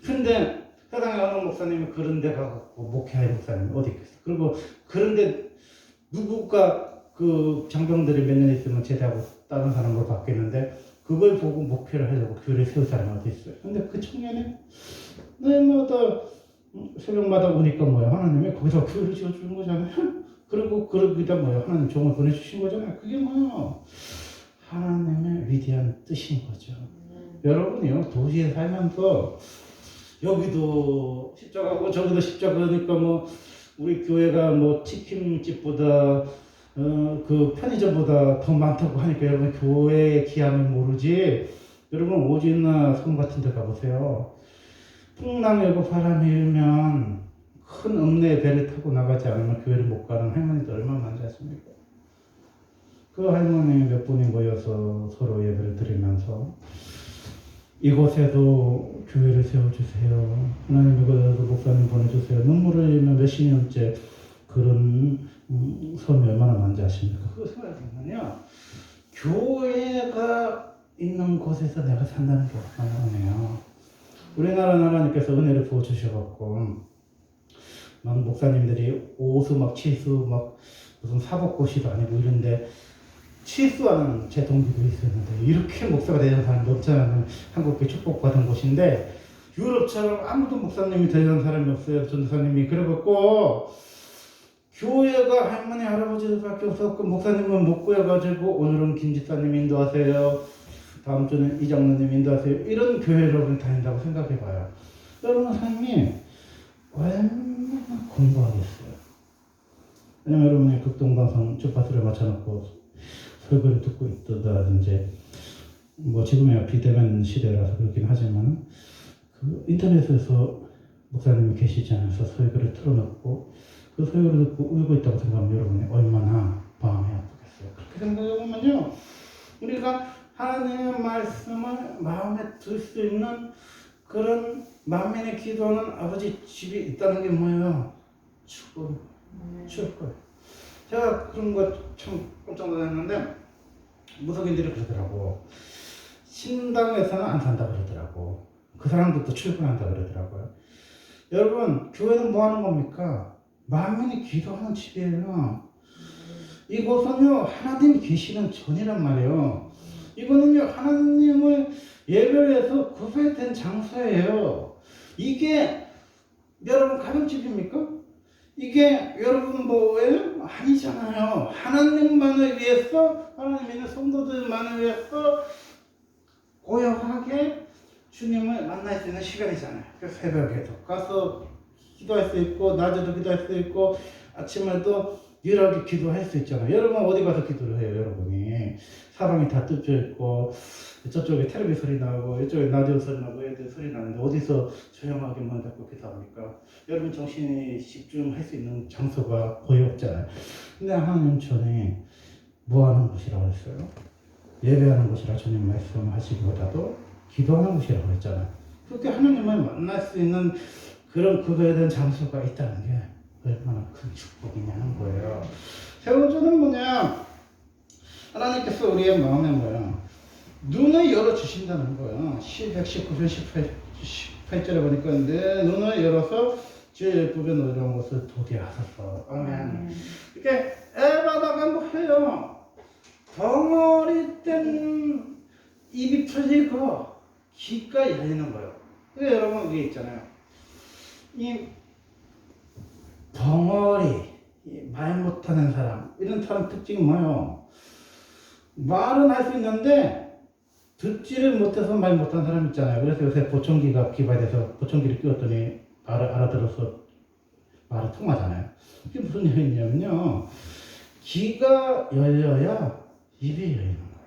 근데 세상에 어느 목사님이 그런 데 가고 목회할 목사님이 어디 있겠어. 그리고 그런데 누구가 그 장병들이 몇 년 있으면 제대하고 다른 사람으로 바뀌는데 그걸 보고 목회를 하려고 교회를 세울 사람이 어디 있어요. 근데 그 청년이 날마다 새벽마다 오니까 뭐야, 하나님이 거기서 교회를 지어주는 거잖아요. 그리고 그러기다 뭐야, 하나님 종을 보내주신 거잖아요. 그게 뭐야, 하나님의 위대한 뜻인 거죠. 여러분이요, 도시에 살면서 여기도 십자가고 저기도 십자가니까 뭐 우리 교회가 뭐 치킨집보다 그 편의점보다 더 많다고 하니까 여러분 교회의 기함을 모르지. 여러분 오지나 섬 같은 데 가보세요. 풍랑이 오고 바람이 일면 큰 읍내에 배를 타고 나가지 않으면 교회를 못 가는 할머니들 얼마나 많지 않습니까? 그 할머니 몇 분이 모여서 서로 예배를 드리면서 이곳에도 교회를 세워주세요. 하나님 이곳에도 목사님 보내주세요. 눈물을 흘리며 몇십 년째 그런 섬이 얼마나 많지 아십니까? 그거 생각해보면요, 교회가 있는 곳에서 내가 산다는 게 얼마나 은혜요. 우리나라 하나님께서 은혜를 부어주셔갖고 막 목사님들이 오수 막 치수 막 무슨 사법고시도 아니고 이런데 치수하는 제 동기도 있었는데 이렇게 목사가 되는 사람이 없잖아요. 한국에 축복받은 곳인데 유럽처럼 아무도 목사님이 되는 사람이 없어요. 전도사님이. 그래갖고 교회가 할머니 할아버지들밖에 없었고 목사님은 못 구해가지고 오늘은 김집사님 인도하세요, 다음 주는 이장로님 인도하세요, 이런 교회를 여러분 다닌다고 생각해봐요. 여러분 삶이 얼마나 공부하겠어요. 왜냐면 여러분이 극동방송 주파수를 맞춰놓고 설교를 듣고 있다든지 뭐 지금이야 비대면 시대라서 그렇긴 하지만 그 인터넷에서 목사님이 계시지 않아서 설교를 틀어놓고 그 설교를 듣고 울고 있다고 생각하면 여러분이 얼마나 마음이 아프겠어요. 그렇게 생각해보면요, 우리가 하나님의 말씀을 마음에 들 수 있는 그런 만민의 기도하는 아버지 집이 있다는 게 뭐예요? 축복. 제가 그런 거 참 깜짝 놀랐는데 무속인들이 그러더라고. 신당에서는 안 산다 그러더라고. 그 사람들도 출근한다 그러더라고요. 여러분, 교회는 뭐 하는 겁니까? 만민이 기도하는 집이에요. 이곳은요, 하나님이 계시는 전이란 말이에요. 이거는요, 하나님을 예배해서 구별된 장소예요. 이게 여러분 가정집입니까? 이게 여러분 뭐예요? 아니잖아요. 하나님만을 위해서, 하나님 있는 성도들만을 위해서 고요하게 주님을 만날 수 있는 시간이잖아요. 그래서 새벽에도 가서 기도할 수 있고, 낮에도 기도할 수 있고, 아침에도 유일하게 기도할 수 있잖아요. 여러분 어디 가서 기도를 해요? 여러분이 사방이 다 뚫려 있고 저쪽에 텔레비 소리 나고 이쪽에 라디오 소리 나고 애들 소리 나는데 어디서 조용하게 문 닫고 기도합니까? 여러분 정신이 집중할 수 있는 장소가 거의 없잖아요. 근데 하나님 전에 뭐 하는 곳이라고 했어요? 예배하는 곳이라 주님 말씀하시기보다도 기도하는 곳이라고 했잖아요. 그렇게 하나님을 만날 수 있는 그런 그거에 대한 장소가 있다는 게 얼마나 큰 축복이냐는 거예요. 세워주는 뭐냐? 하나님께서 우리의 마음에 뭐야? 눈을 열어주신다는 거예요. 119편 18절에 보니까 내 눈을 열어서 주의 예쁘게 노래한 것을 보게 하소서. 아멘. 이렇게 애바다가 뭐 해요? 덩어리 땐 입이 풀리고 귀가 열리는 거예요. 그게 여러분 위에 있잖아요. 이 덩어리, 말 못하는 사람, 이런 사람 특징이 뭐예요? 말은 할 수 있는데 듣지를 못해서 말 못하는 사람 있잖아요. 그래서 요새 보청기가 개발돼서 보청기를 끼웠더니 알아들어서 말이 통하잖아요. 이게 무슨 얘기냐면요, 귀가 열려야 입이 열리는 거예요.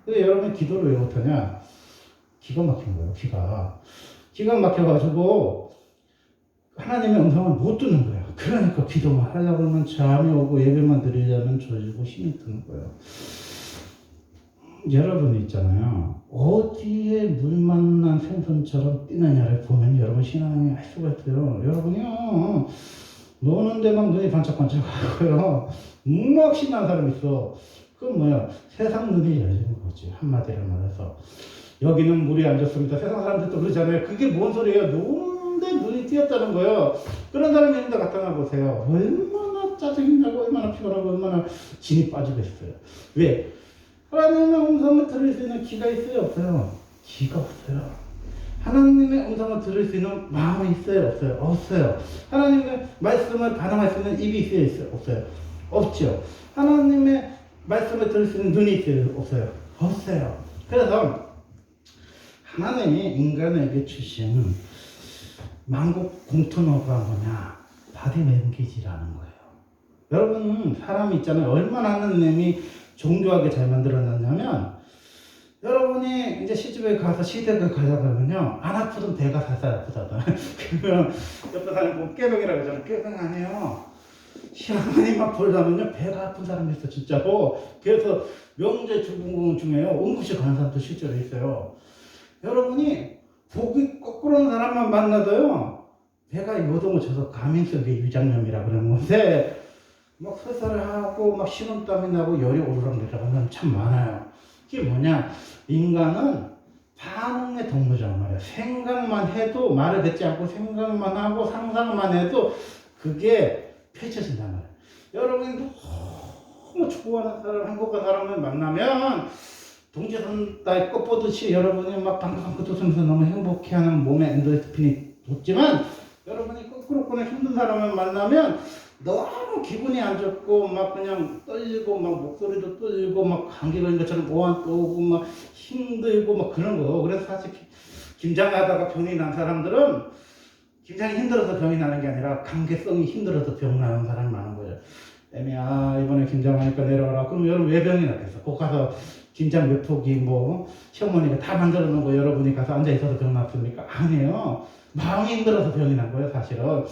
근데 여러분 기도를 왜 못하냐? 기가 막힌 거예요. 기가 막혀가지고 하나님의 음성을 못 듣는 거예요. 그러니까 기도만 하려고 하면 잠이 오고 예배만 드리려면 졸리고 힘이 드는 거예요. 여러분이 있잖아요. 어디에 물 만난 생선처럼 뛰느냐를 보면 여러분 신앙이 할 수가 있어요. 여러분이요, 노는 데만 눈이 반짝반짝 하고요, 막 신나는 사람 있어. 그건 뭐야? 세상 눈이 열리는 거지. 한마디로 말해서. 여기는 물이 안 좋습니다. 세상 사람들도 그러잖아요. 그게 뭔 소리예요? 노는데 눈이 띄었다는 거예요. 그런 사람이 있는데 갖다 놔보세요. 얼마나 짜증이 나고 얼마나 피곤하고 얼마나 진이 빠지겠어요. 왜? 하나님의 음성을 들을 수 있는 귀가 있어요? 없어요? 귀가 없어요. 하나님의 음성을 들을 수 있는 마음이 있어요? 없어요? 없어요. 하나님의 말씀을 반응할 수 있는 입이 있어요? 있어요? 없어요? 없죠. 하나님의 말씀을 들을 수 있는 눈이 있어요? 없어요? 없어요. 그래서 하나님이 인간에게 주신 만국 공통어가 뭐냐? 바디 랭귀지라는 거예요. 여러분, 사람이 있잖아요. 얼마나 하나님이 정교하게 잘 만들어놨냐면, 여러분이 이제 시집에 가서 시댁을 가져가면요, 안 아프던 배가 살살 아프다다. 그러면 옆에 사람이 보면 꾀병이라고 하잖아요. 꾀병 아니에요. 시어머니만 보려면요, 배가 아픈 사람이 있어, 진짜로. 그래서 명제 중궁 중에요, 응급실 가는 사람도 실제로 있어요. 여러분이 복이 거꾸로 는 사람만 만나도요, 배가 요동을 쳐서 가민성의 유장염이라 그러는 건데, 막 설사하고 막 식은땀이 나고 열이 오르락내리락 하는 사람 참 많아요. 이게 뭐냐? 인간은 반응의 동물이란 말이에요. 생각만 해도 말을 듣지 않고 생각만 하고 상상만 해도 그게 펼쳐진단 말이에요. 여러분이 너무 좋아하는 사람, 행복한 사람을 만나면 동지선 따위 꽃보듯이 여러분이 막 방긋방긋 웃으면서 너무 행복해하는 몸에 엔도르핀이 돋지만, 여러분이 거꾸로 보는 힘든 사람을 만나면 너무 기분이 안 좋고 막 그냥 떨리고 막 목소리도 떨리고 막 감기 걸린 것처럼 오한도 오고 막 힘들고 막 그런 거. 그래서 사실 김장하다가 병이 난 사람들은 김장이 힘들어서 병이 나는 게 아니라 감개성이 힘들어서 병 나는 사람이 많은 거죠. 애미야, 이번에 김장하니까 내려와라. 그럼 여러분 왜 병이 났겠어? 꼭 가서 김장 몇 포기 뭐 시어머니가 다 만들어 놓은 거 여러분이 가서 앉아 있어서 병 났습니까? 아니에요. 마음이 힘들어서 병이 난 거예요, 사실은.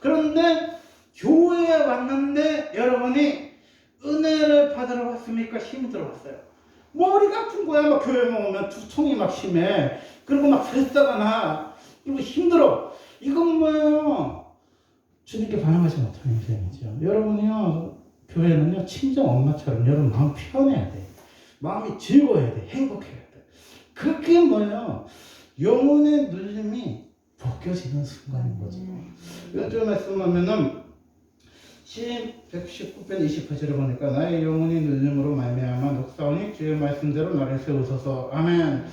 그런데 교회에 왔는데 여러분이 은혜를 받으러 왔습니까? 힘이 들어왔어요. 머리가 아픈 거야. 막 교회만 오면 두통이 막 심해. 그리고 막 설사가 나. 그리고 힘들어. 이건 뭐예요? 주님께 반응하지 못하는 인생이죠. 여러분이요, 교회는요, 친정 엄마처럼 여러분 마음 편해야 돼. 마음이 즐거워야 돼. 행복해야 돼. 그게 뭐예요? 영혼의 눌림이 벗겨지는 순간인 거죠. 요즘 말씀하면은 119편 28절에 보니까 나의 영혼이 눌림으로 말미암아 녹사오니 주의 말씀대로 나를 세우소서. 아멘.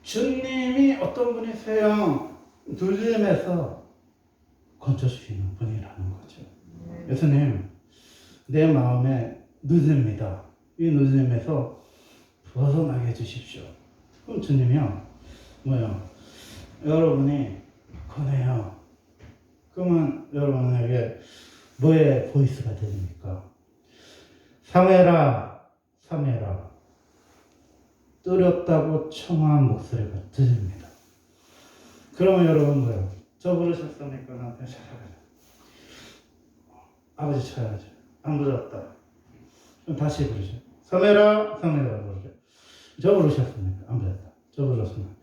주님이 어떤 분이세요? 눌림에서 건져주시는 분이라는 거죠. 예수님, 내 마음에 눌립니다. 이 눌림에서 벗어나게 해주십시오. 그럼 주님이요, 뭐요? 여러분이 권해요. 그러면 여러분에게 뭐의 보이스가 됩니까? 사메라, 사메라. 뚜렵다고 청한 목소리가 들립니다. 그러면 여러분 뭐예요? 저 부르셨습니까? 나한테 찾아가자. 아버지 찾아가자. 안 부르셨다. 그럼 다시 부르죠. 사메라, 사메라 부르죠. 저 부르셨습니까? 안 부르셨다. 저 부르셨습니까?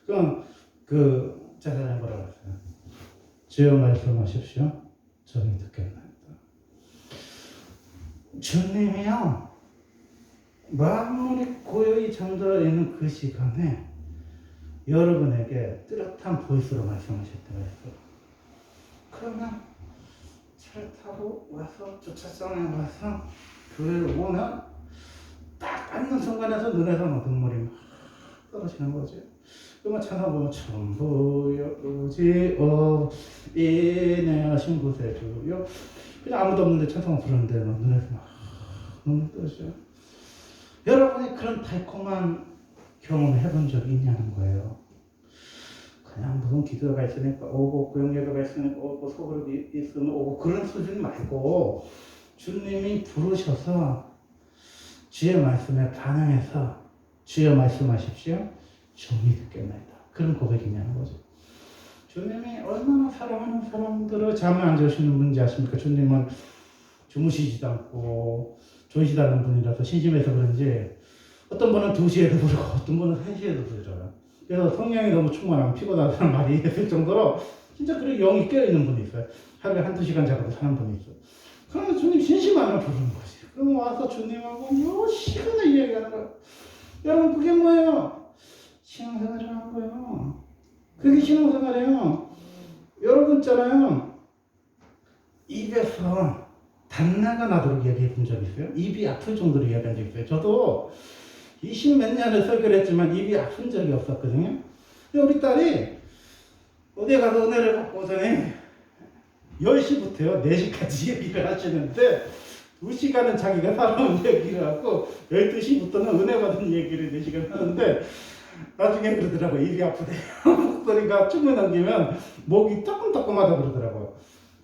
그럼 그 제사장이 뭐라고 했어요? 주여 말씀하십시오. 저는 듣겠나이다. 주님이요, 마무리 고요히 잠들어 있는 그 시간에 여러분에게 뚜렷한 보이스로 말씀하실 때가 있어요. 그러면 차를 타고 와서 주차장에 와서 교회를 오면 딱 앉는 순간에서 눈에서 막 눈물이 막 떨어지는 거죠. 그러면 찬송 보면 천부여지어 인내하신 곳에 주요, 그냥 아무도 없는데 찬송을 부르는데 막 눈에서 막 눈물 떨어져요. 여러분이 그런 달콤한 경험을 해본 적이 있냐는 거예요. 그냥 무슨 기도가 있으니까 오고 구역 예배가 있으니까 오고 소그룹이 있으면 오고 그런 수준 말고, 주님이 부르셔서 주의 말씀에 반응해서 주여 말씀하십시오. 종이 듣겠나이다. 그런 고백이냐는 거죠. 주님이 얼마나 사랑하는 사람들을 잠을 안 재우시는 분인지 아십니까? 주님은 주무시지도 않고 졸지도 않는 분이라서 심심해서 그런지 어떤 분은 2시에도 부르고 어떤 분은 3시에도 부르잖아요. 그래서 성령이 너무 충만하면 피곤하다는 말이 있을 정도로 진짜 그렇게 영이 깨어있는 분이 있어요. 하루에 1-2시간 자고 사는 분이 있어요. 그러면 주님 심심하면 부르는 거지. 그럼 와서 주님하고 몇 시간을 이야기하는 거예요. 여러분, 그게 뭐예요? 신앙생활을 하는 거예요. 그게 신앙생활이에요. 여러분 있잖아요. 입에서 단내가 나도록 얘기해 본 적 있어요? 입이 아플 정도로 이야기한 적 있어요. 저도 20몇 년을 설교를 했지만 입이 아픈 적이 없었거든요. 근데 우리 딸이 어디에 가서 은혜를 받고 오더니 10시부터요 4시까지 얘기를 하시는데 2시간은 자기가 살아온 얘기를 하고 12시부터는 은혜 받은 얘기를 4시간 하는데 나중에 그러더라고요. 입이 아프대요. 목소리가 춤을 넘기면 목이 따끔따끔하다 그러더라고요.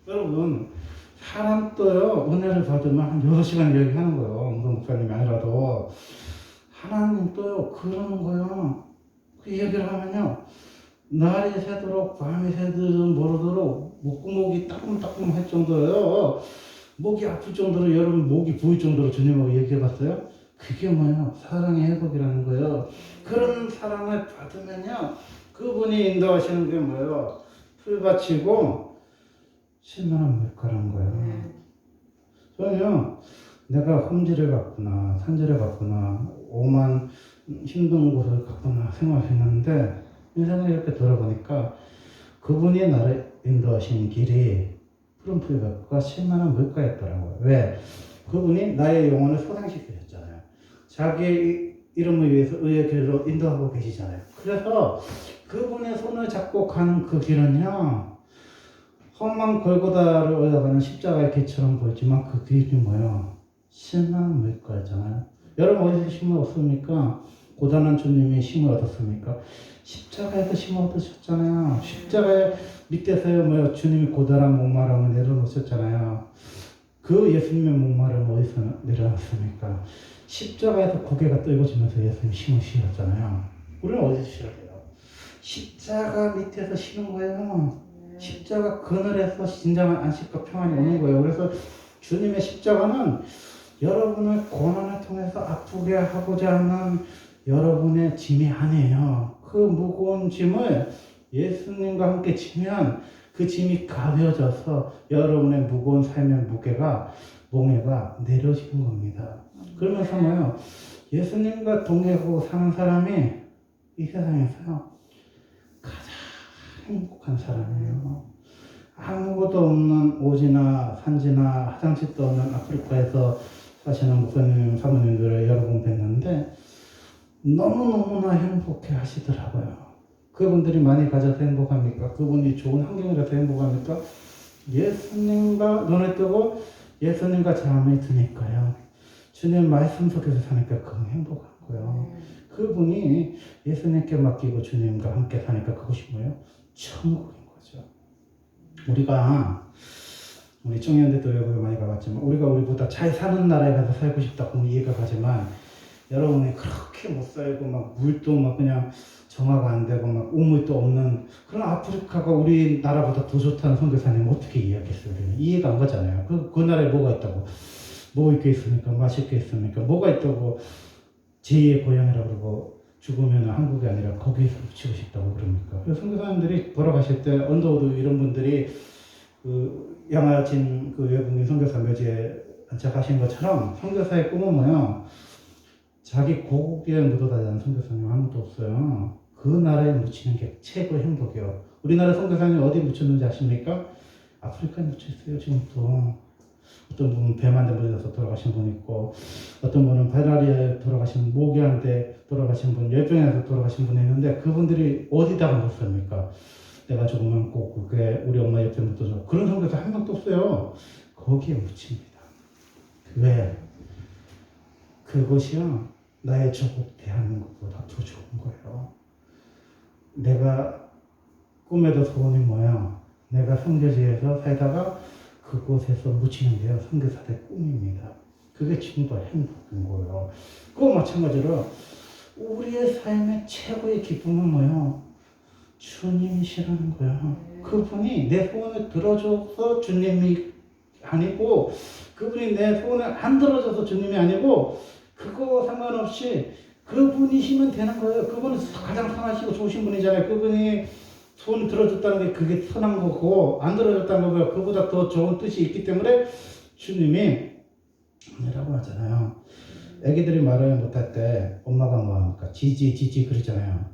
여러분 사람 또요 은혜를 받으면 한 6시간 얘기하는 거예요. 무슨 목사님이 아니라도 하나님 또요 그러는 거예요. 그 얘기를 하면요 날이 새도록 밤이 새도록 모르도록 목구멍이 따끔따끔할 정도예요. 목이 아플 정도로 여러분 목이 부을 정도로 주님하고 얘기해봤어요? 그게 뭐예요? 사랑의 회복이라는 거예요. 그런 사랑을 받으면요 그분이 인도하시는 게 뭐예요? 풀 바치고 10만원 물가라는 거예요. 저는요 내가 험지를 갔구나 산지를 갔구나 오만 힘든 곳을 갔구나 생각했는데 인생을 이렇게 돌아보니까 그분이 나를 인도하신 길이 푸른 풀밭과 10만원 물가였더라고요. 왜? 그분이 나의 영혼을 소생시키셨잖아요. 자기 이름을 위해서 의의 길로 인도하고 계시잖아요. 그래서 그분의 손을 잡고 가는 그 길은요 험한 골고다를 올라가는 십자가의 길처럼 보이지만 그 길이 뭐예요? 10만원 물가였잖아요. 여러분 어디서 힘을 얻습니까? 고단한 주님이 힘을 얻었습니까? 십자가에서 힘을 얻으셨잖아요. 십자가의 밑에서요 뭐요 주님이 고단한 목마름을 내려놓으셨잖아요. 그 예수님의 목마름은 어디서 내려놨습니까? 십자가에서 고개가 떨궈지면서 예수님 힘을 실었잖아요. 우리는 어디서 실어야 돼요? 십자가 밑에서 쉬는 거예요. 십자가 그늘에서 진정한 안식과 평안이 오는 거예요. 그래서 주님의 십자가는 여러분을 고난을 통해서 아프게 하고자 하는 여러분의 짐이 아니에요. 그 무거운 짐을 예수님과 함께 지면 그 짐이 가벼워져서 여러분의 무거운 삶의 몽해가 내려지는 겁니다. 그러면서 뭐예요? 예수님과 동행하고 사는 사람이 이 세상에서요 가장 행복한 사람이에요. 아무것도 없는 오지나 산지나 화장실도 없는 아프리카에서 사시는 목사님, 사모님들을 여러 번 뵀는데 너무너무나 행복해 하시더라고요. 그분들이 많이 가져서 행복합니까? 그분이 좋은 환경이라서 행복합니까? 예수님과 눈을 뜨고 예수님과 잠을 드니까요. 주님 말씀 속에서 사니까 그 행복한 거예요. 그분이 예수님께 맡기고 주님과 함께 사니까 그것이 뭐예요? 천국인 거죠. 우리 청년들도 외국에 많이 가봤지만 우리가 우리보다 잘 사는 나라에 가서 살고 싶다고 이해가 가지만 여러분이 그렇게 못 살고 막 물도 막 그냥 정화가 안 되고 막 우물도 없는 그런 아프리카가 우리나라보다 더 좋다는 선교사님 어떻게 이해하겠어요? 이해가 안 가잖아요. 그 나라에 뭐가 있다고? 뭐 있게 있습니까? 맛있게 있습니까? 뭐가 있다고 제2의 고향이라고 그러고 죽으면 한국이 아니라 거기에서 붙이고 싶다고 그럽니까? 그래서 선교사님들이 돌아가실 때 언더우드 이런 분들이 그 양아진 그 외국인 선교사 묘지에 안착하신 것처럼 선교사의 꿈은 뭐예요? 자기 고국에 묻어다니는 선교사님 아무도 없어요. 그 나라에 묻히는 게 최고의 행복이에요. 우리나라 선교사님 어디 묻혔는지 아십니까? 아프리카에 묻혀있어요 지금도. 어떤 분은 배만대 물려서 돌아가신 분 있고 어떤 분은 베라리아에 돌아가신 모기한테 돌아가신 분, 열병에서 돌아가신 분이 있는데 그분들이 어디다가 묻습니까? 내가 죽으면 꼭 그게 우리 엄마 옆에 묻어줘. 그런 선교사 한 명도 없어요. 거기에 묻힙니다. 왜? 그것이요 나의 조국 대한민국보다 더 좋은 거예요. 내가 꿈에도 소원이 뭐야? 내가 선교지에서 살다가 그곳에서 묻히는 게요 선교사의 꿈입니다. 그게 지금도 행복인 거예요. 그거 마찬가지로 우리의 삶의 최고의 기쁨은 뭐예요? 주님이시라는 거예요. 그분이 내 소원을 들어줘서 주님이 아니고 그분이 내 소원을 안 들어줘서 주님이 아니고 그거 상관없이 그분이시면 되는 거예요. 그분은 가장 선하시고 좋으신 분이잖아요. 그분이 소원을 들어줬다는 게 그게 선한 거고 안 들어줬다는 거고요. 그보다 더 좋은 뜻이 있기 때문에 주님이 이라고 하잖아요. 애기들이 말을 못할 때 엄마가 뭐합니까? 지지 그러잖아요.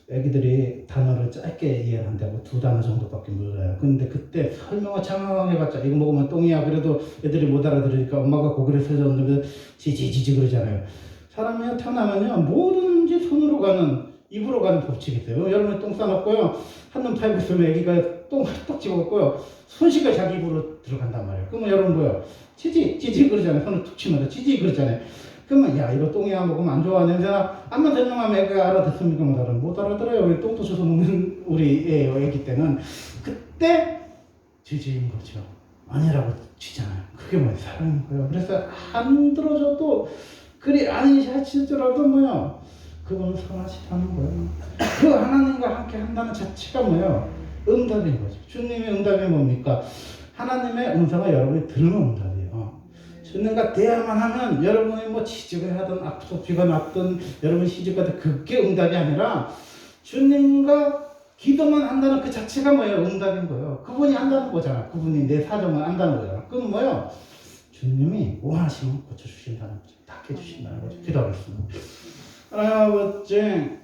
애기들이 단어를 짧게 이해한다고 2단어 정도밖에 몰라요. 근데 그때 설명을 장황해봤자 이거 먹으면 똥이야. 그래도 애들이 못 알아들으니까 엄마가 고개를 세졌는데 지지지지 그러잖아요. 사람이 태어나면요 뭐든지 손으로 가는 입으로 가는 법칙이 있어요. 여러분이 똥 싸놓고요 한눈 팔고 있으면 애기가 똥을 딱 집어먹고요 순식간에 자기 입으로 들어간단 말이에요. 그러면 여러분 뭐요? 지지 그러잖아요. 손을 툭 치면서 지지 그러잖아요. 그러면 야 이거 똥이야 먹으면 안 좋아 냄새나 암만 설명하면 애가 알아듣습니까? 못 알아들어요. 우리 똥도 줘서 먹는 우리 애기 때는 그때 지지인 거죠. 아니라고 치잖아요. 그게 뭐예요? 사랑인 거예요. 그래서 안 들어줘도 그리 아니시더라도 뭐요? 그분은 선하시다는 거예요. 그 하나님과 함께 한다는 자체가 뭐예요? 응답인 거죠. 주님의 응답이 뭡니까? 하나님의 음성을 여러분이 들으면 응답이에요. 주님과 대화만 하면 여러분이 뭐 취직을 하든 앞서비가 났든 여러분 시집가 든 그게 응답이 아니라 주님과 기도만 한다는 그 자체가 뭐예요? 응답인 거예요. 그분이 한다는 거잖아. 그분이 내 사정을 한다는 거잖아. 그건 뭐예요? 주님이 원하시면 고쳐주신다는 거죠. 다 해주신다는 거죠. 기도하겠습니다. 하나님 아버지